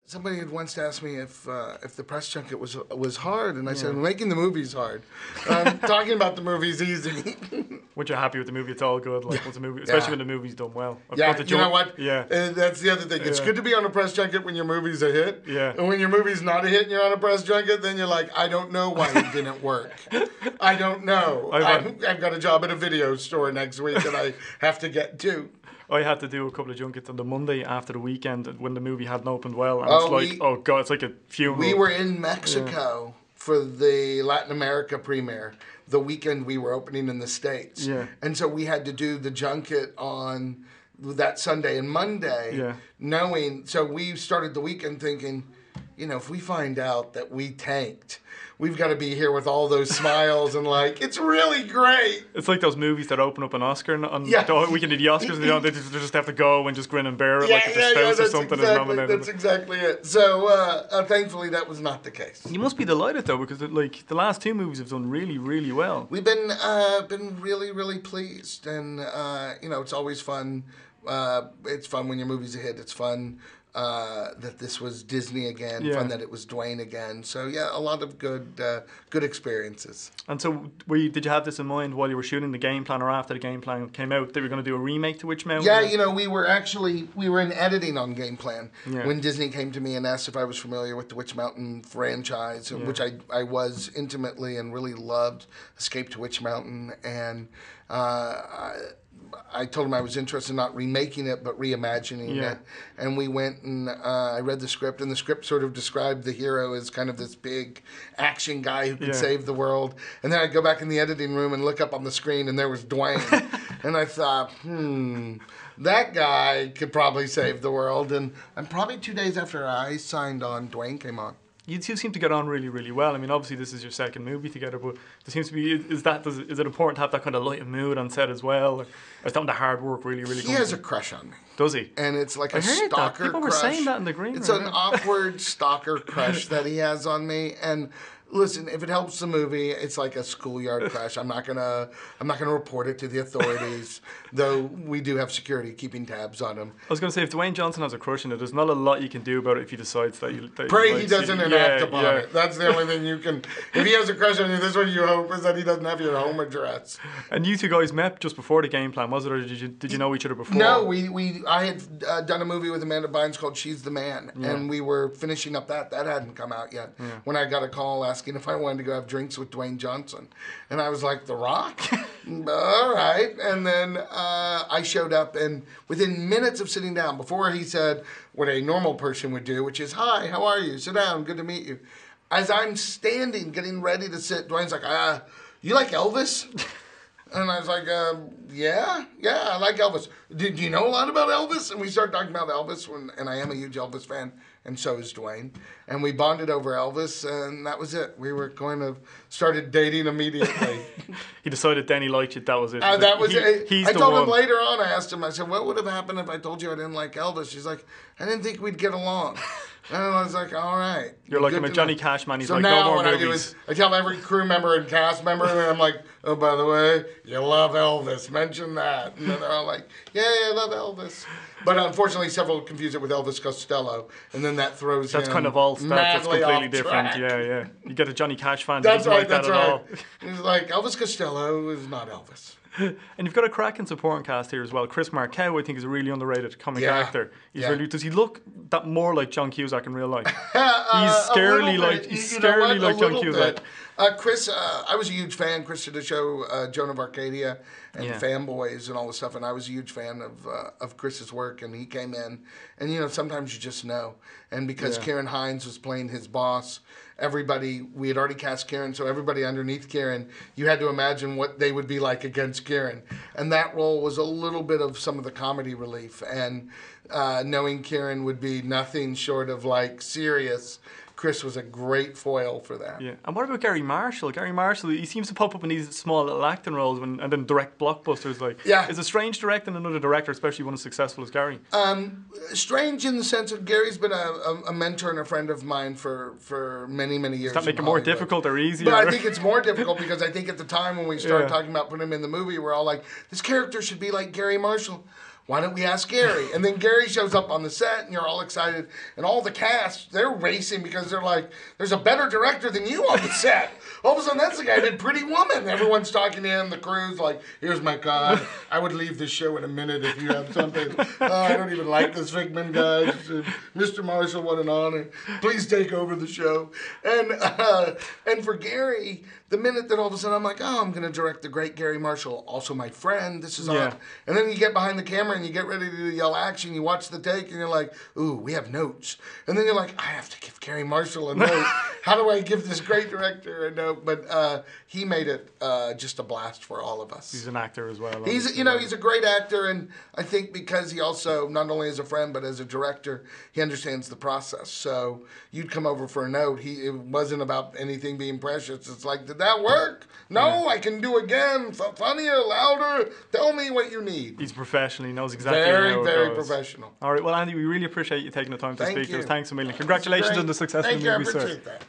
somebody had once asked me if the press junket was hard, and I said, making the movie's hard. Talking about the movie's easy. Once you're happy with the movie, it's all good. Like, once a movie, especially when the movie's done well. You know what? Yeah. That's the other thing. It's good to be on a press junket when your movie's a hit. Yeah. And when your movie's not a hit and you're on a press junket, then you're like, I don't know why it didn't work. I don't know. I've got a job at a video store next week that I have to get to. I had to do a couple of junkets on the Monday after the weekend when the movie hadn't opened well. And oh God, it's like a funeral. We were in Mexico for the Latin America premiere the weekend we were opening in the States. Yeah. And so we had to do the junket on that Sunday and Monday, knowing, so we started the weekend thinking, if we find out that we tanked, we've got to be here with all those smiles and like, it's really great. It's like those movies that open up an Oscar on the weekend of the Oscars, and they just have to go and just grin and bear it like it's a spouse or something is nominated. That's exactly it. So thankfully that was not the case. You must be delighted though, because like the last two movies have done really, really well. We've been really, really pleased, and it's always fun. It's fun when your movie's a hit. It's fun that this was Disney again. Fun that it was Dwayne again. So yeah, a lot of good experiences. And so, did you have this in mind while you were shooting the game plan, or after the game plan came out, that we were going to do a remake to Witch Mountain? Yeah, we were in editing on game plan when Disney came to me and asked if I was familiar with the Witch Mountain franchise, which I was intimately and really loved. Escape to Witch Mountain, and I told him I was interested in not remaking it, but reimagining it. And we went and I read the script, and the script sort of described the hero as kind of this big action guy who could save the world. And then I'd go back in the editing room and look up on the screen, and there was Dwayne. And I thought, that guy could probably save the world. And probably 2 days after I signed on, Dwayne came on. You two seem to get on really, really well. I mean, obviously this is your second movie together, but there seems to be, is it important to have that kind of light mood on set as well? Or is that when the hard work really, really comes? He has a crush on me. Does he? And it's like a stalker crush. People were saying that in the green room. It's an awkward stalker crush that he has on me. And listen, if it helps the movie, it's like a schoolyard crush. I'm not gonna report it to the authorities, though we do have security keeping tabs on him. I was gonna say, if Dwayne Johnson has a crush on it, there's not a lot you can do about it if he decides that you. Pray he doesn't enact upon it. That's the only thing you can. If he has a crush on you, this is what you hope is that he doesn't have your home address. And you two guys met just before the game plan, was it, or did you know each other before? No, I had done a movie with Amanda Bynes called She's the Man, and we were finishing up that. That hadn't come out yet when I got a call asking if I wanted to go have drinks with Dwayne Johnson. And I was like, The Rock? All right. And then I showed up, and within minutes of sitting down, before he said what a normal person would do, which is, hi, how are you? Sit down, good to meet you. As I'm standing, getting ready to sit, Dwayne's like, you like Elvis? And I was like, yeah, I like Elvis. Do you know a lot about Elvis? And we started talking about Elvis, and I am a huge Elvis fan, and so is Dwayne. And we bonded over Elvis, and that was it. We were started dating immediately. He decided then he liked you, that was it. That was it. I told him later on, I asked him, I said, what would have happened if I told you I didn't like Elvis? She's like, I didn't think we'd get along. And I was like, all right. You're like, I'm a Johnny Cash man. He's so like, now no more what movies. I do is I tell every crew member and cast member, and I'm like, oh, by the way, you love Elvis. Mention that. And then they're all like, yeah, I love Elvis. But unfortunately, several confuse it with Elvis Costello, and then that throws That's him kind of all stuff. That's completely different. Track. Yeah. You get a Johnny Cash fan. That's right. Like that's right. All. He's like, Elvis Costello is not Elvis. And you've got a cracking supporting cast here as well. Chris Markel, I think, is a really underrated comic actor. Does he look that more like John Cusack in real life? He's scarily like John Cusack. Chris, I was a huge fan. Chris did a show, Joan of Arcadia, and Fanboys and all this stuff, and I was a huge fan of Chris's work, and he came in, and sometimes you just know. And because Karen Hines was playing his boss, we had already cast Karen, so everybody underneath Karen, you had to imagine what they would be like against Karen. And that role was a little bit of some of the comedy relief, and knowing Karen would be nothing short of like serious, Chris was a great foil for that. Yeah. And what about Gary Marshall? Gary Marshall, he seems to pop up in these small little acting roles and then direct blockbusters. Is it strange directing another director, especially one as successful as Gary? Strange in the sense of Gary's been a mentor and a friend of mine for many, many years. Does that make it more difficult or easier? But I think it's more difficult because I think at the time when we started talking about putting him in the movie, we're all like, this character should be like Gary Marshall. why don't we ask Gary? And then Gary shows up on the set, and you're all excited. And all the cast, they're racing because they're like, there's a better director than you on the set. All of a sudden, that's the guy who did Pretty Woman. Everyone's talking to him. The crew's like, here's my card. I would leave this show in a minute if you have something. I don't even like this Fickman guy. Mr. Marshall, what an honor. Please take over the show. And for Gary, the minute that all of a sudden I'm like, oh, I'm going to direct the great Gary Marshall, also my friend. This is on. And then you get behind the camera and you get ready to yell action. You watch the take and you're like, ooh, we have notes. And then you're like, I have to give Gary Marshall a note. How do I give this great director a note? But he made it just a blast for all of us. He's an actor as well. He's a great actor, and I think because he also, not only as a friend, but as a director, he understands the process. So you'd come over for a note. It wasn't about anything being precious. It's like, did that work? No, I can do again. Funnier, louder. Tell me what you need. He's professional. He knows exactly how it very goes. Professional. All right. Well, Andy, we really appreciate you taking the time to speak to us. Thanks a million. Congratulations on the success of the movie, sir. Thank you. I appreciate that.